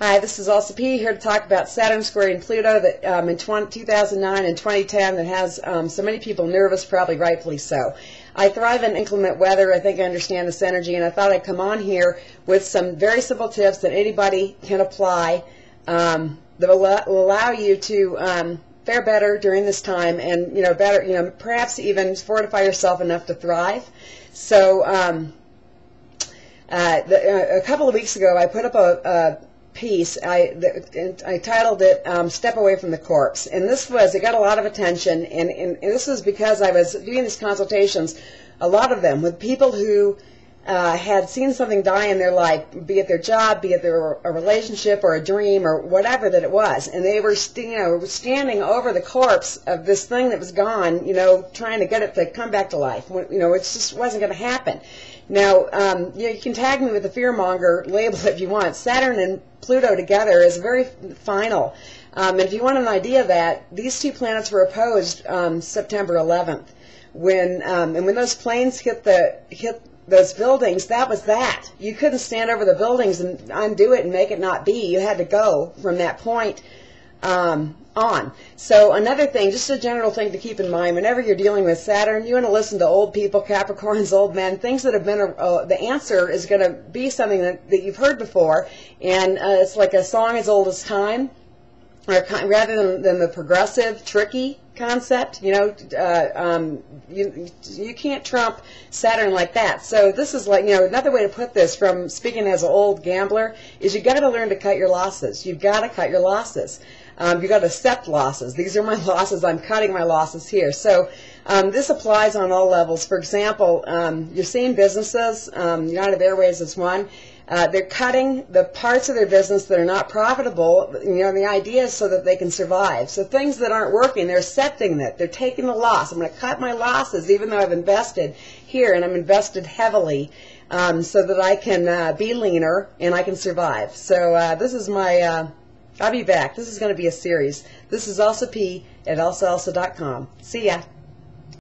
Hi, this is Elsa P. here to talk about Saturn squaring Pluto that in 2009 and 2010 that has so many people nervous, probably rightfully so. I thrive in inclement weather. I think I understand this energy, and I thought I'd come on here with some very simple tips that anybody can apply that will allow you to fare better during this time, and perhaps even fortify yourself enough to thrive. So a couple of weeks ago, I put up a piece. I titled it "Step Away from the Corpse," and it got a lot of attention, and this was because I was doing these consultations, a lot of them with people who had seen something die in their life, be it their job, be it a relationship or a dream or whatever that it was, and they were standing over the corpse of this thing that was gone, trying to get it to come back to life. It just wasn't going to happen. Now, you can tag me with the fearmonger label if you want. Saturn and Pluto together is very final. And if you want an idea of that, these two planets were opposed September 11th. And when those planes hit those buildings, that was that. You couldn't stand over the buildings and undo it and make it not be. You had to go from that point on. So another thing, just a general thing to keep in mind, whenever you're dealing with Saturn, you want to listen to old people, Capricorns, old men, things that have been, the answer is going to be something that you've heard before, and it's like a song as old as time, or rather than the progressive, tricky concept. You can't trump Saturn like that. So this is like, another way to put this, from speaking as an old gambler, is you got to learn to cut your losses. You've got to cut your losses. You've got to accept losses. These are my losses. I'm cutting my losses here. So this applies on all levels. For example, you're seeing businesses, United Airways is one, they're cutting the parts of their business that are not profitable. The idea is so that they can survive. So things that aren't working, they're accepting that. They're taking the loss. I'm going to cut my losses even though I've invested here, and I'm invested heavily, so that I can be leaner and I can survive. So this is my... I'll be back. This is going to be a series. This is Elsa P. at elsaelsa.com. See ya.